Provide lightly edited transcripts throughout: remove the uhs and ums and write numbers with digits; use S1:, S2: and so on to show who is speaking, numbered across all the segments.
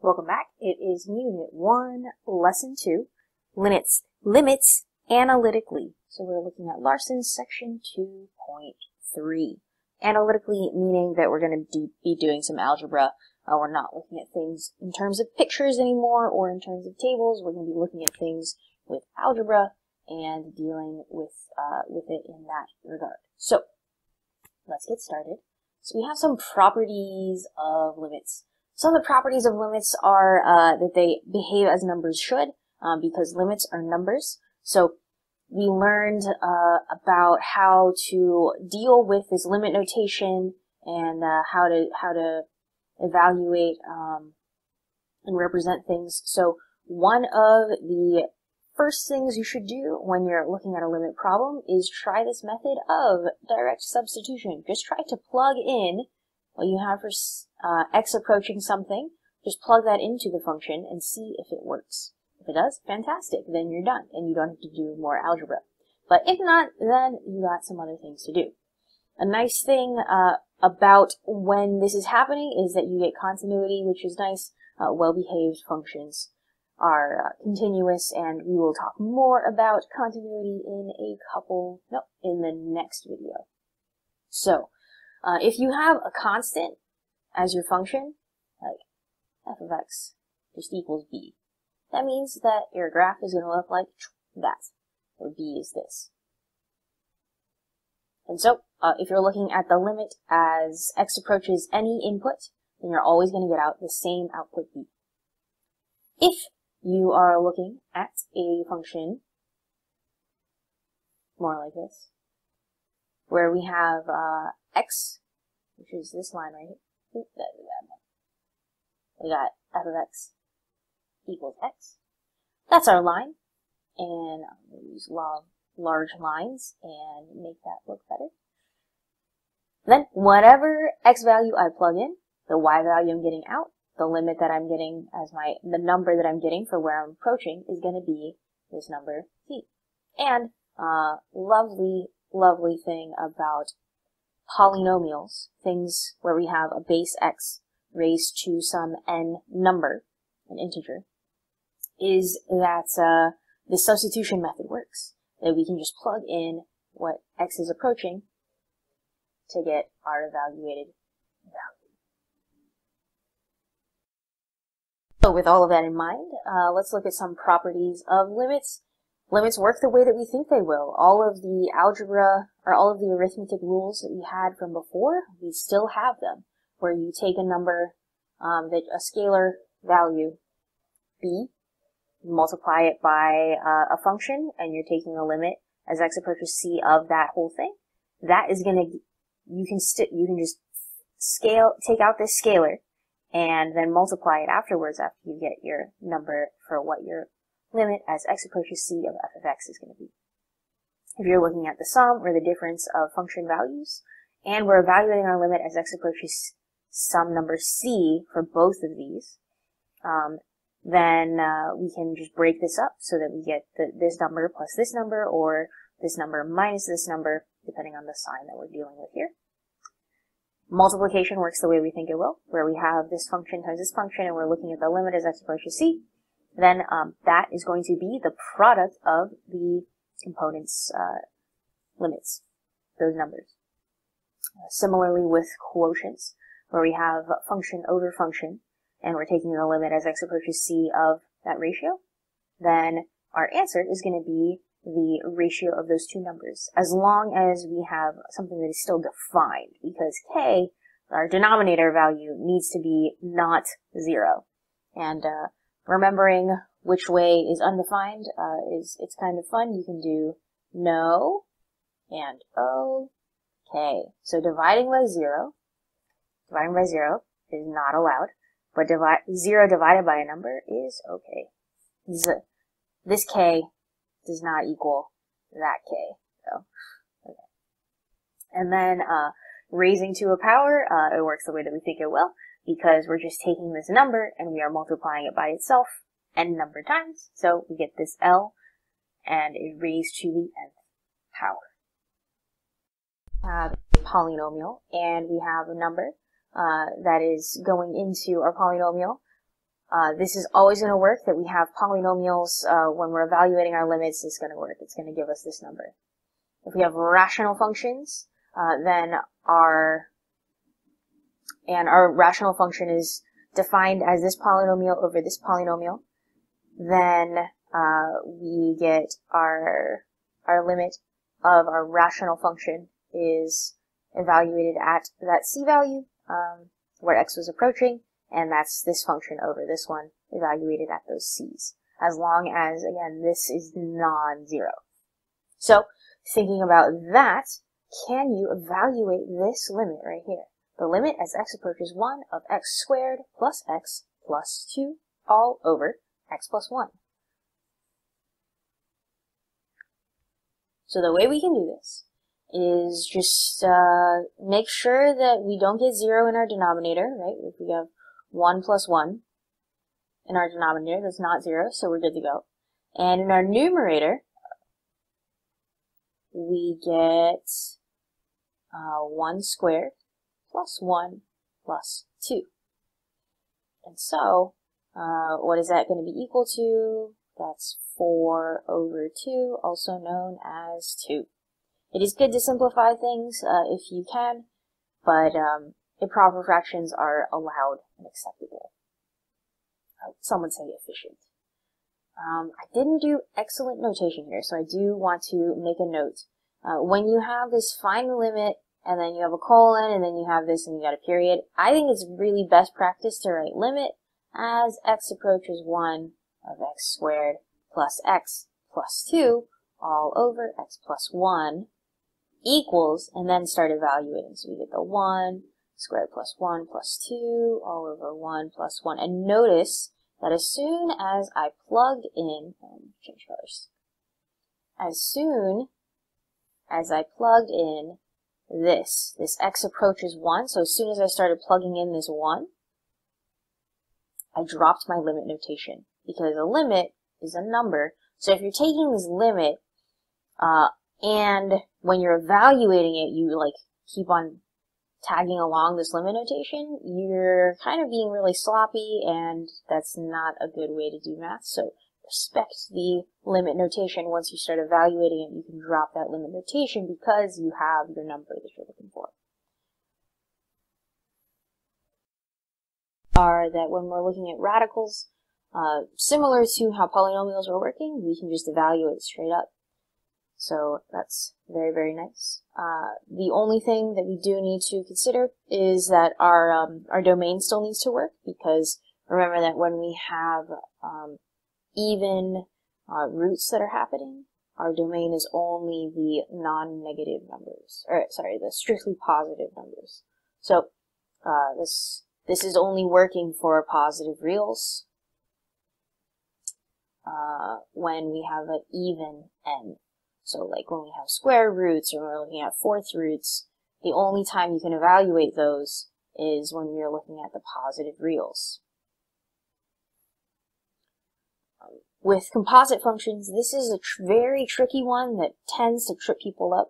S1: Welcome back. It is Unit 1, Lesson 2, Limits Analytically. So we're looking at Larson's Section 2.3. Analytically meaning that we're going to be doing some algebra. We're not looking at things in terms of pictures anymore or in terms of tables. We're going to be looking at things with algebra and dealing with it in that regard. So let's get started. So we have some properties of limits. Some of the properties of limits are that they behave as numbers should, because limits are numbers. So we learned about how to deal with this limit notation and how to evaluate and represent things. So one of the first things you should do when you're looking at a limit problem is try this method of direct substitution. Just try to plug in what you have for x approaching something. Just plug that into the function and see if it works. If it does, fantastic, then you're done and you don't have to do more algebra. But if not, then you got some other things to do. A nice thing about when this is happening is that you get continuity, which is nice. Well-behaved functions are continuous, and we will talk more about continuity in the next video. So, if you have a constant as your function, like f of x just equals b, that means that your graph is going to look like that, where b is this. And so, if you're looking at the limit as x approaches any input, then you're always going to get out the same output b. If you are looking at a function more like this, where we have x, which is this line right here. Ooh, that one. We got f of x equals x. That's our line, and I'm going to use large lines and make that look better. Then, whatever x value I plug in, the y value I'm getting out, the limit that I'm getting as the number that I'm getting for where I'm approaching is going to be this number c. And lovely thing about polynomials, things where we have a base x raised to some n number, an integer, is that the substitution method works. That we can just plug in what x is approaching to get our evaluated value. So with all of that in mind, let's look at some properties of limits. Limits work the way that we think they will. All of the algebra, or all of the arithmetic rules that we had from before, we still have them. Where you take a number, a scalar value, b, multiply it by a function, and you're taking a limit as x approaches c of that whole thing. That is gonna, you can just take out this scalar, and then multiply it afterwards after you get your number for what your limit as x approaches c of f of x is going to be. If you're looking at the sum or the difference of function values, and we're evaluating our limit as x approaches some number c for both of these, then we can just break this up so that we get this number plus this number, or this number minus this number, depending on the sign that we're dealing with here. Multiplication works the way we think it will, where we have this function times this function, and we're looking at the limit as x approaches c. Then that is going to be the product of the components' limits, those numbers. Similarly with quotients, where we have function over function, and we're taking the limit as x approaches c of that ratio, then our answer is going to be the ratio of those two numbers, as long as we have something that is still defined, because k, our denominator value, needs to be not 0. And remembering which way is undefined it's kind of fun. You can do no and okay. So dividing by 0 is not allowed, but 0 divided by a number is okay. This k does not equal that k. So, okay. And then raising to a power, it works the way that we think it will, because we're just taking this number and we are multiplying it by itself n number times. So we get this L, and it raised to the nth power. We have a polynomial, and we have a number that is going into our polynomial This is always going to work, that we have polynomials when we're evaluating our limits. It's going to work. It's going to give us this number. If we have rational functions, then our rational function is defined as this polynomial over this polynomial, then we get our limit of our rational function is evaluated at that c value, where x was approaching, and that's this function over this one evaluated at those c's, as long as, again, this is non-zero. So, thinking about that, can you evaluate this limit right here? The limit as x approaches 1 of x squared plus x plus 2 all over x plus 1. So the way we can do this is just make sure that we don't get 0 in our denominator, right? If we have 1 plus 1 in our denominator, that's not 0, so we're good to go. And in our numerator, we get 1 squared plus 1 plus 2. And so, what is that going to be equal to? That's 4 over 2, also known as 2. It is good to simplify things if you can, but improper fractions are allowed and acceptable. Some would say efficient. I didn't do excellent notation here, so I do want to make a note. When you have this final limit, and then you have a colon, and then you have this, and you got a period, I think it's really best practice to write limit as x approaches 1 of x squared plus x plus 2 all over x plus 1 equals, and then start evaluating. So we get the 1 squared plus 1 plus 2 all over 1 plus 1. And notice that as soon as I plugged in, change colors, as soon as I plugged in this x approaches 1, so as soon as I started plugging in this 1, I dropped my limit notation, because a limit is a number. So if you're taking this limit, and when you're evaluating it, you like keep on tagging along this limit notation, you're kind of being really sloppy, and that's not a good way to do math. So respect the limit notation. Once you start evaluating it, you can drop that limit notation because you have your number that you're looking for. Are that when we're looking at radicals, similar to how polynomials are working, we can just evaluate straight up. So that's very, very nice. The only thing that we do need to consider is that our domain still needs to work, because remember that when we have even roots that are happening, our domain is only the non-negative numbers, or sorry, the strictly positive numbers. So this is only working for positive reals when we have an even n. So like when we have square roots or we're looking at fourth roots, the only time you can evaluate those is when you're looking at the positive reals. With composite functions, this is a very tricky one that tends to trip people up.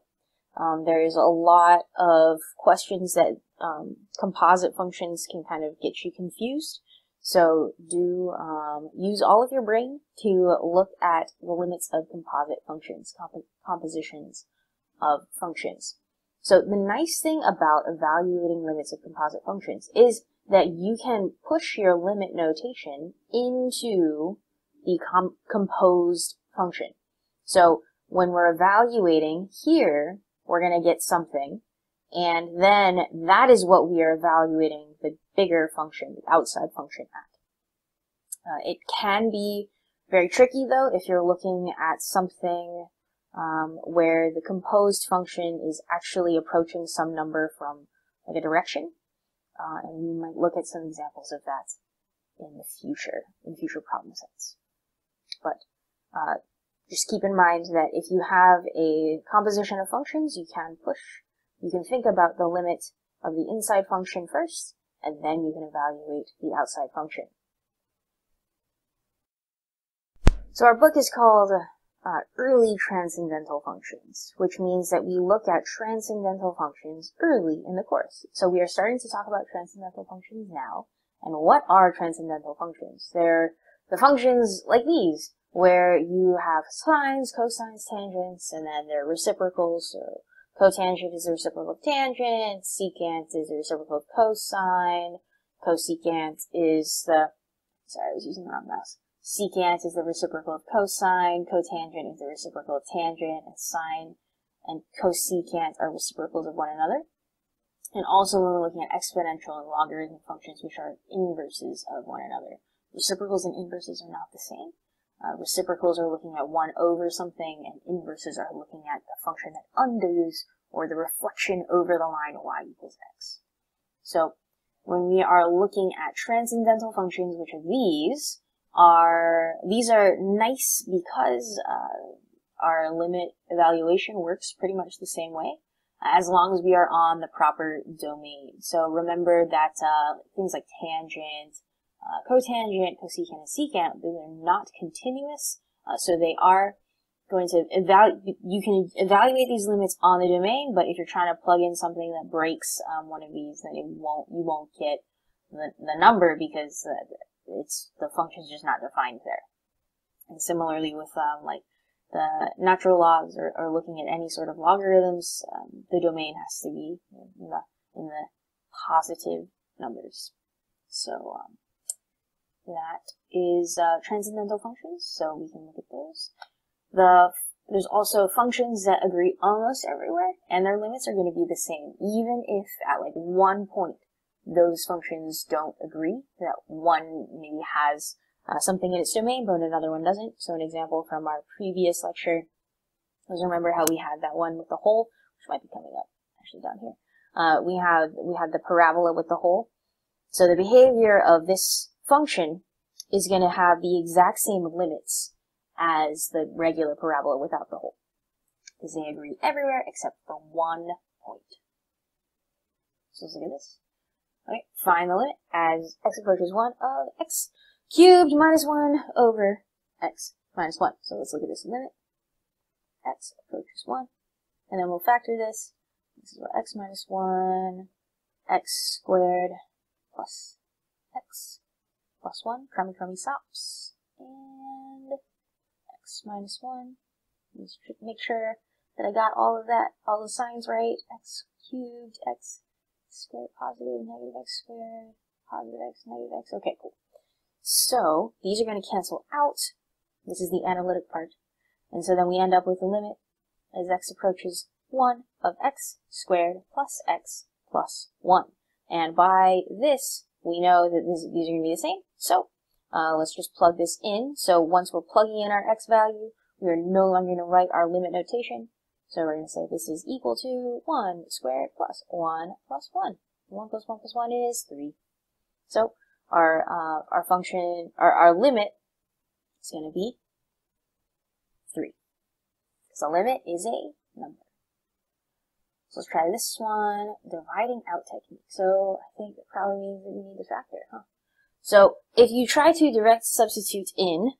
S1: There's a lot of questions that composite functions can kind of get you confused. So do use all of your brain to look at the limits of composite functions, compositions of functions. So the nice thing about evaluating limits of composite functions is that you can push your limit notation into the composed function. So when we're evaluating here, we're going to get something, and then that is what we are evaluating the bigger function, the outside function at. It can be very tricky though if you're looking at something where the composed function is actually approaching some number from like a direction, and we might look at some examples of that in the future, in future problem sets. But just keep in mind that if you have a composition of functions, you can think about the limit of the inside function first, and then you can evaluate the outside function. So our book is called Early Transcendental Functions, which means that we look at transcendental functions early in the course. So we are starting to talk about transcendental functions now, And what are transcendental functions? They're the functions like these, where you have sines, cosines, tangents, and then they're reciprocals. So cotangent is the reciprocal of tangent, secant is the reciprocal of cosine, cosecant is the, sorry, I was using the wrong mouse. Secant is the reciprocal of cosine, cotangent is the reciprocal of tangent, and sine and cosecant are reciprocals of one another. And also when we're looking at exponential and logarithmic functions, which are inverses of one another. Reciprocals and inverses are not the same. Reciprocals are looking at 1 over something, and inverses are looking at the function that undoes, or the reflection over the line y equals x. So, when we are looking at transcendental functions, which are these are nice because our limit evaluation works pretty much the same way, as long as we are on the proper domain. So remember that things like tangent, cotangent, cosecant, and secant, those are not continuous, so they are going to you can evaluate these limits on the domain, but if you're trying to plug in something that breaks one of these, then you won't get the number because the function's just not defined there. And similarly with like the natural logs or looking at any sort of logarithms, the domain has to be in the positive numbers. So that is transcendental functions, so we can look at those. There's also functions that agree almost everywhere, and their limits are going to be the same, even if at like one point those functions don't agree, that one maybe has something in its domain, but another one doesn't. So an example from our previous lecture was, remember how we had that one with the hole, which might be coming up actually down here. We had the parabola with the hole. So the behavior of this function is going to have the exact same limits as the regular parabola without the hole, because they agree everywhere except for one point. So let's look at this. Okay, find the limit as x approaches 1 of x cubed minus 1 over x minus 1. So let's look at this limit. X approaches 1, and then we'll factor this. This is what x minus 1, x squared plus x plus 1, crummy stops, and x minus 1. Let's make sure that I got all of that, all the signs right. X cubed, x squared, positive, negative x squared, positive x, negative x. Okay, cool. So these are going to cancel out. This is the analytic part. And so then we end up with a limit as x approaches 1 of x squared plus x plus 1. And by this, we know that these are going to be the same. So let's just plug this in. So once we're plugging in our x value, we are no longer going to write our limit notation. So we're going to say this is equal to 1 squared plus 1 plus 1. 1 plus 1 plus 1 is 3. So our function, our limit is going to be 3. Because the limit is a number. So let's try this one, dividing out technique. So I think it probably means that we need to factor, huh? So if you try to direct substitute in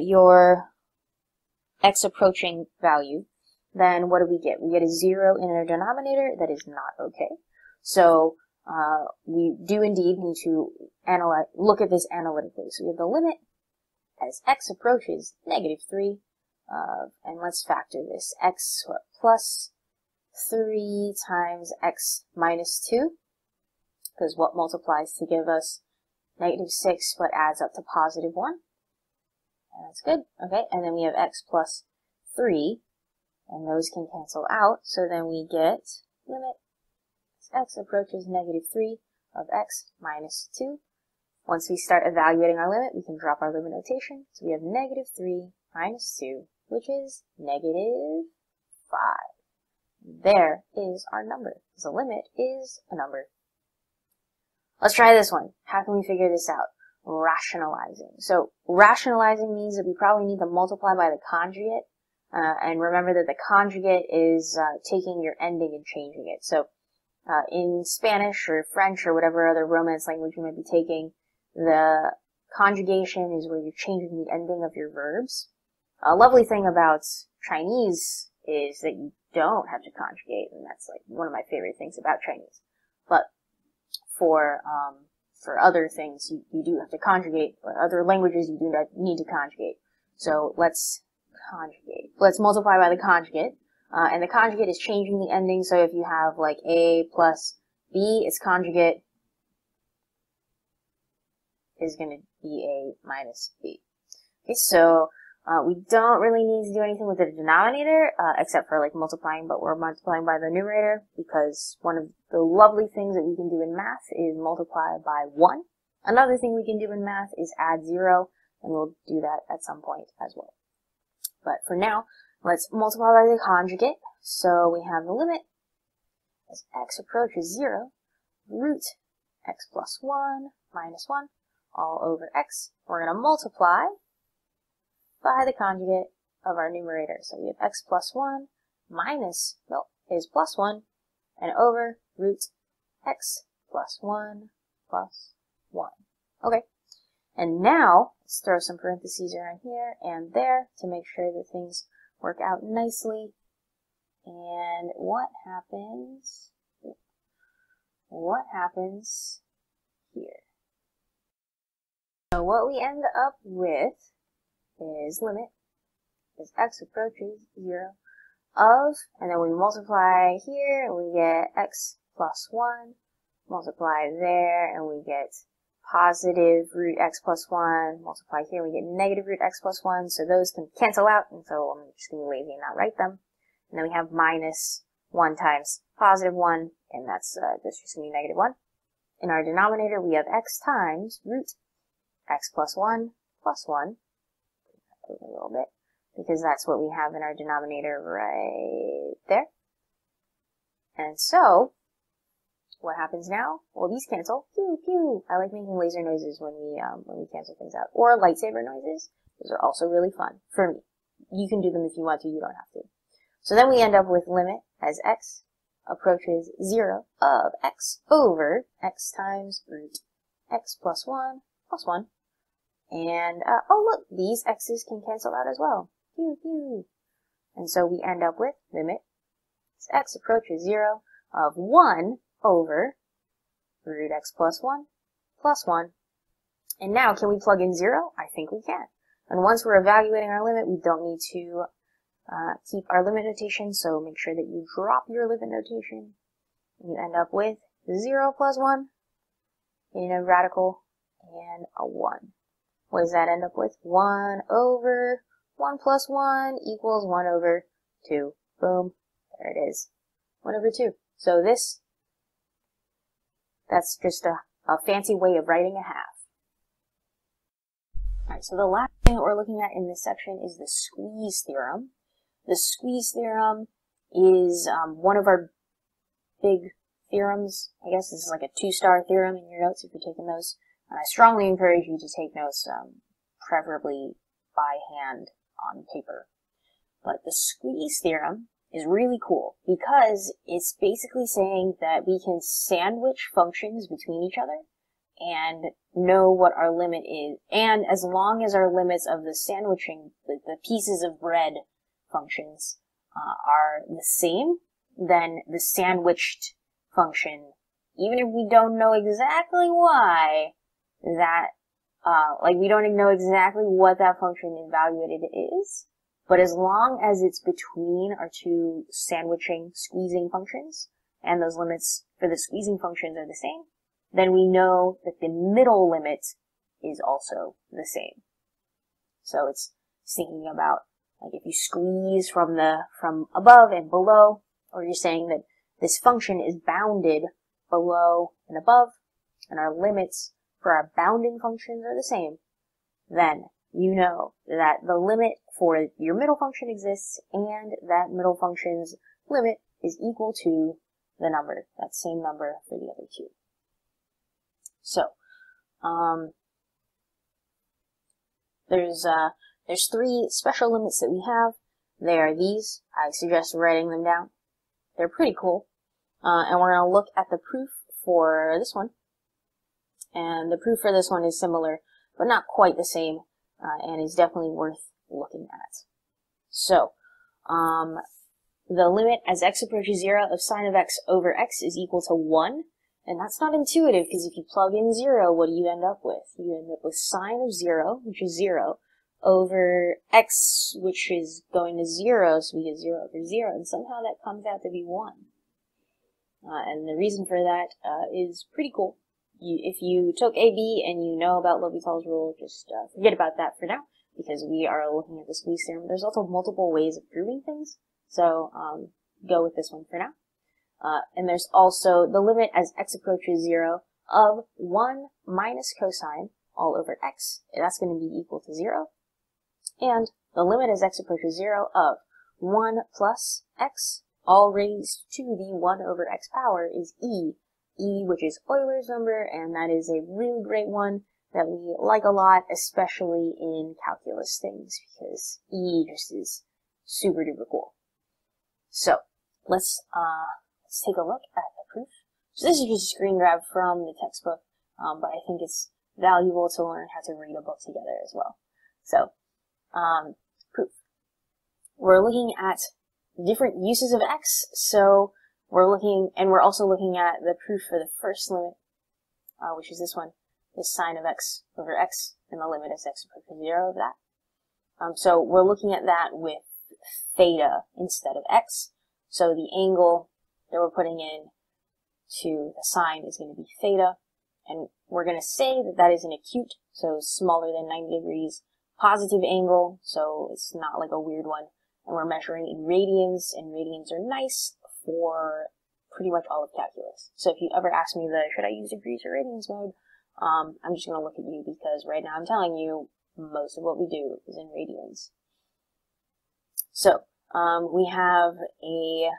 S1: your x approaching value, then what do we get? We get a 0 in our denominator. That is not okay. So we do indeed need to look at this analytically. So we have the limit as x approaches negative 3, and let's factor this. X plus 3 times x minus 2, because what multiplies to give us negative 6 but adds up to positive 1. And that's good. Okay, and then we have x plus 3, and those can cancel out, so then we get limit as x approaches negative 3 of x minus 2. Once we start evaluating our limit, we can drop our limit notation. So we have negative 3 minus 2, which is negative 5. There is our number. The limit is a number. Let's try this one. How can we figure this out? Rationalizing. So rationalizing means that we probably need to multiply by the conjugate. And remember that the conjugate is taking your ending and changing it. So in Spanish or French or whatever other Romance language you might be taking, the conjugation is where you're changing the ending of your verbs. A lovely thing about Chinese is that you don't have to conjugate, and that's like one of my favorite things about Chinese. But for for other things, you do have to conjugate. For other languages, you do not need to conjugate. So let's conjugate. Let's multiply by the conjugate. And the conjugate is changing the ending. So if you have like A plus B, its conjugate is going to be A minus B. Okay, so we don't really need to do anything with the denominator, except for like multiplying, but we're multiplying by the numerator because one of the lovely things that we can do in math is multiply by 1. Another thing we can do in math is add 0, and we'll do that at some point as well. But for now, let's multiply by the conjugate. So we have the limit as x approaches 0, root x plus 1 minus 1 all over x. We're going to multiply by the conjugate of our numerator. So we have x plus 1 minus, no, is plus 1, and over root x plus 1 plus 1. Okay. And now, let's throw some parentheses around here and there to make sure that things work out nicely. And what happens here? So what we end up with is limit as x approaches 0 of, and then we multiply here and we get x plus 1, multiply there and we get positive root x plus 1, multiply here we get negative root x plus 1, so those can cancel out, and so I'm just going to be lazy and not write them. And then we have minus 1 times positive 1, and that's just going to be negative 1. In our denominator we have x times root x plus 1 plus 1, a little bit, because that's what we have in our denominator right there. And so, what happens now? Well, these cancel. Pew, pew. I like making laser noises when we cancel things out. Or lightsaber noises. Those are also really fun. For me. You can do them if you want to, you don't have to. So then we end up with limit as x approaches 0 of x over x times root x plus 1 plus 1. And, oh look, these x's can cancel out as well. Pew, pew. And so we end up with limit as x approaches 0 of 1 over root x plus 1 plus 1. And now, can we plug in 0? I think we can. And once we're evaluating our limit, we don't need to keep our limit notation, so make sure that you drop your limit notation. You end up with 0 plus 1 in a radical and a 1. What does that end up with? 1 over 1 plus 1 equals 1 over 2. Boom. There it is. 1 over 2. So that's just a fancy way of writing a half. Alright, so the last thing that we're looking at in this section is the squeeze theorem. The squeeze theorem is one of our big theorems. I guess this is like a 2-star theorem in your notes if you're taking those. And I strongly encourage you to take notes, preferably by hand on paper. But the squeeze theorem is really cool because it's basically saying that we can sandwich functions between each other and know what our limit is. And as long as our limits of the sandwiching, the pieces of bread functions, are the same, then the sandwiched function, even if we don't know exactly why, that, like we don't know exactly what that function evaluated is, but as long as it's between our two sandwiching, squeezing functions, and those limits for the squeezing functions are the same, then we know that the middle limit is also the same. So it's thinking about, like if you squeeze from above and below, or you're saying that this function is bounded below and above, and our limits for our bounding functions are the same, then you know that the limit for your middle function exists, and that middle function's limit is equal to the number, that same number for the other two. So, there's 3 special limits that we have. They are these. I suggest writing them down. They're pretty cool. And we're going to look at the proof for this one. And the proof for this one is similar, but not quite the same, and is definitely worth looking at. So, the limit as x approaches 0 of sine of x over x is equal to 1. And that's not intuitive, because if you plug in 0, what do you end up with? You end up with sine of 0, which is 0, over x, which is going to 0, so we get 0 over 0, and somehow that comes out to be 1. And the reason for that is pretty cool. If you took AB and you know about L'Hopital's rule, just forget about that for now, because we are looking at the squeeze theorem. There's also multiple ways of proving things, so go with this one for now. And there's also the limit as x approaches 0 of 1 minus cosine all over x. That's going to be equal to 0. And the limit as x approaches 0 of 1 plus x all raised to the 1 over x power is e. E, which is Euler's number, and that is a really great one that we like a lot, especially in calculus things, because e just is super duper cool. So, let's take a look at the proof. So this is just a screen grab from the textbook, but I think it's valuable to learn how to read a book together as well. So, proof. We're looking at different uses of x, so we're also looking at the proof for the first limit, which is this one, is sine of x over x, and the limit is x approaches 0 of that. So we're looking at that with theta instead of x, so the angle that we're putting in to the sine is going to be theta, and we're going to say that that is an acute, so smaller than 90 degrees, positive angle, so it's not like a weird one, and we're measuring in radians, and radians are nice for pretty much all of calculus. So if you ever ask me should I use degrees or radians mode, I'm just going to look at you, because right now I'm telling you most of what we do is in radians. So we have a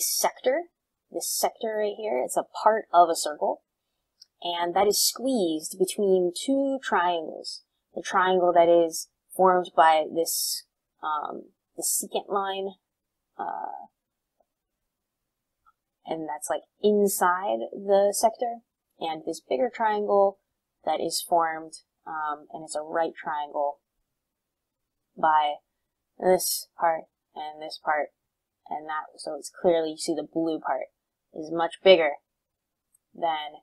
S1: sector. This sector right here, it's a part of a circle, and that is squeezed between two triangles. The triangle that is formed by this the secant line, and that's like inside the sector, and this bigger triangle that is formed, and it's a right triangle by this part and this part, and that, so it's clearly, you see the blue part is much bigger than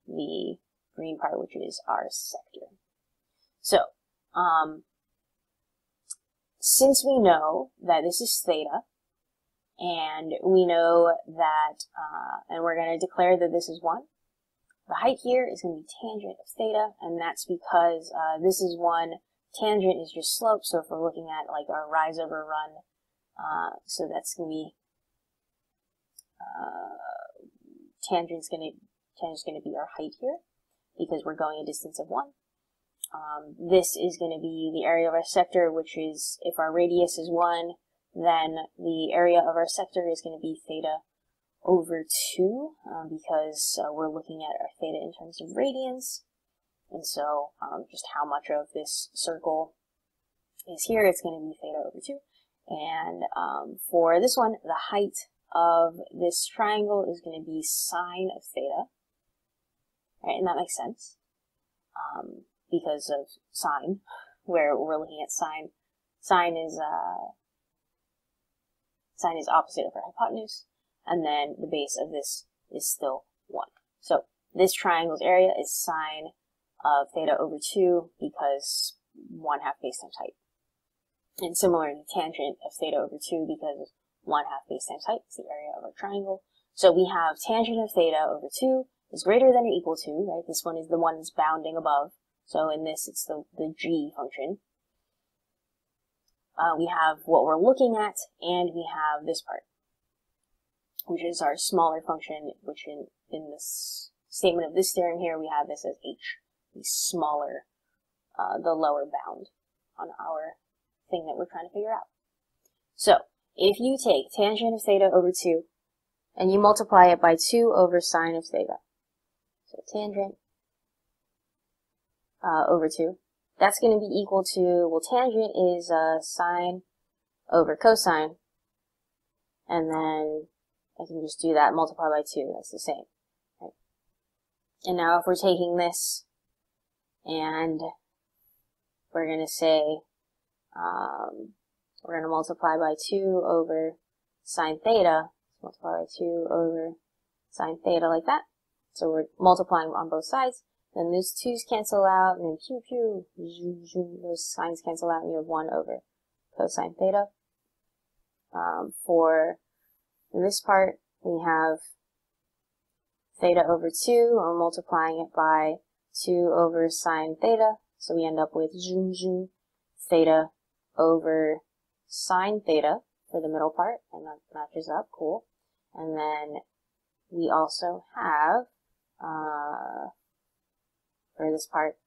S1: the green part, which is our sector. So, since we know that this is theta, and we know that, and we're going to declare that this is 1, the height here is going to be tangent of theta, and that's because this is 1, tangent is just slope, so if we're looking at like our rise over run, so that's going to be, tangent's going to be our height here, because we're going a distance of 1. This is going to be the area of our sector, which is, if our radius is 1, then the area of our sector is going to be theta over 2, because we're looking at our theta in terms of radians. And so just how much of this circle is here, it's going to be theta over 2. And for this one, the height of this triangle is going to be sine of theta. Right, and that makes sense, because of sine, where we're looking at sine. Sine is opposite of our hypotenuse, and then the base of this is still 1. So this triangle's area is sine of theta over 2, because 1/2 base times height. And similarly, tangent of theta over 2, because 1/2 base times height is the area of our triangle. So we have tangent of theta over 2 is greater than or equal to, right? This one is the one that's bounding above. So in this, it's the g function. We have what we're looking at, and we have this part, which is our smaller function, which in this statement of this theorem here, we have this as h, the smaller, the lower bound on our thing that we're trying to figure out. So, if you take tangent of theta over 2, and you multiply it by 2 over sine of theta, so tangent over 2, that's going to be equal to, well, tangent is sine over cosine, and then I can just do that, multiply by 2, that's the same. Right? And now if we're taking this, and we're going to say, we're going to multiply by 2 over sine theta, multiply by 2 over sine theta like that. So we're multiplying on both sides. Then those 2's cancel out, and then pew pew, zoom, zoom, those signs cancel out, and you have 1 over cosine theta. For this part, we have theta over 2, or multiplying it by 2 over sine theta. So we end up with zoom, zoom, theta over sine theta for the middle part, and that matches up, cool. And then we also have, for this part,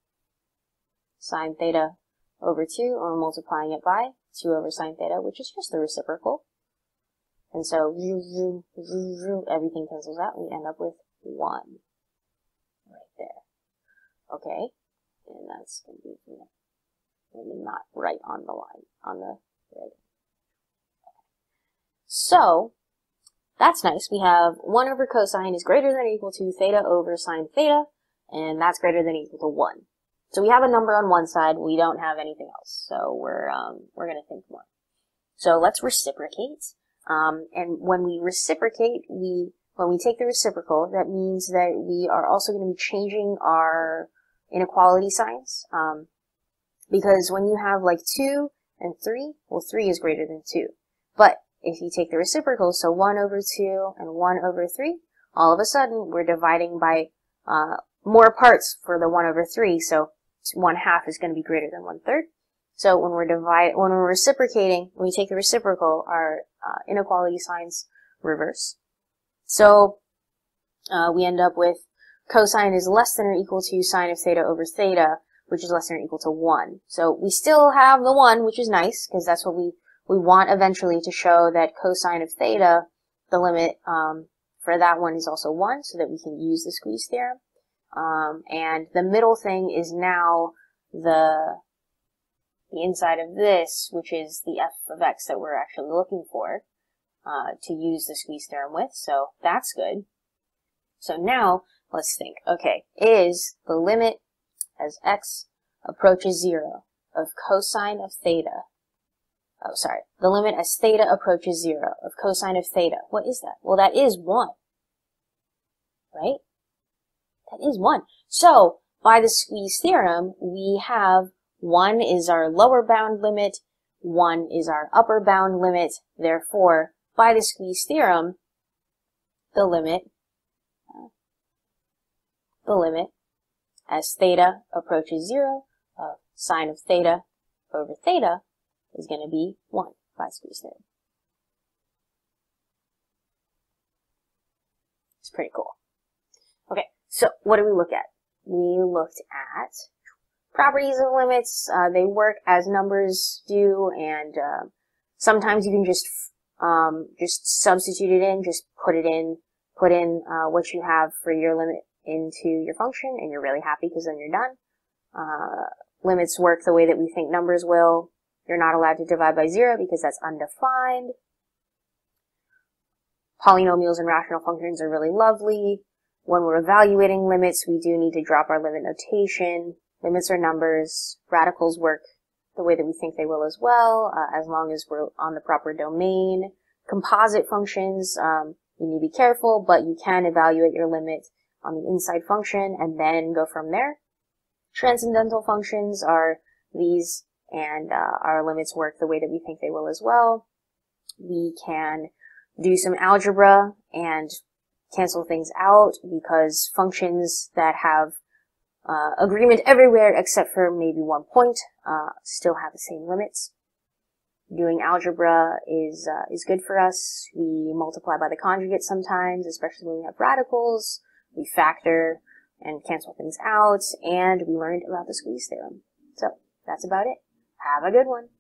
S1: sine theta over 2, or multiplying it by 2 over sine theta, which is just the reciprocal. And so, everything cancels out, and we end up with 1 right there. Okay, and that's going to be, maybe not right on the line, on the right. So, that's nice. We have 1 over cosine is greater than or equal to theta over sine theta, and that's greater than or equal to 1. So we have a number on one side, we don't have anything else. So we're going to think more. So let's reciprocate. And when we reciprocate, when we take the reciprocal, that means that we are also going to be changing our inequality signs. Because when you have like 2 and 3, well, 3 is greater than 2. But if you take the reciprocal, so 1 over 2 and 1 over 3, all of a sudden we're dividing by more parts for the 1 over 3, so 1/2 is going to be greater than 1/3. So when we're reciprocating, when we take the reciprocal, our inequality signs reverse. So we end up with cosine is less than or equal to sine of theta over theta, which is less than or equal to 1. So we still have the 1, which is nice, because that's what we want eventually to show that cosine of theta, the limit for that one is also 1, so that we can use the squeeze theorem. And the middle thing is now the inside of this, which is the f of x that we're actually looking for to use the squeeze theorem with, so that's good. So now, let's think. Okay, is the limit as x approaches 0 of cosine of theta, the limit as theta approaches 0 of cosine of theta, what is that? Well, that is 1, right? That is 1. So, by the squeeze theorem, we have 1 is our lower bound limit, 1 is our upper bound limit. Therefore, by the squeeze theorem, the limit as theta approaches 0 of sine of theta over theta is going to be 1 by squeeze theorem. It's pretty cool. Okay, so what did we look at? We looked at properties of limits. They work as numbers do, and sometimes you can just substitute it in, just put in what you have for your limit into your function, and you're really happy because then you're done. Limits work the way that we think numbers will. You're not allowed to divide by 0 because that's undefined. Polynomials and rational functions are really lovely. When we're evaluating limits, we do need to drop our limit notation. Limits are numbers. Radicals work the way that we think they will as well, as long as we're on the proper domain. Composite functions, you need to be careful, but you can evaluate your limit on the inside function and then go from there. Transcendental functions are these, and our limits work the way that we think they will as well. We can do some algebra and cancel things out because functions that have agreement everywhere except for maybe one point still have the same limits. Doing algebra is good for us. We multiply by the conjugate sometimes, especially when we have radicals. We factor and cancel things out, and we learned about the squeeze theorem. So that's about it. Have a good one.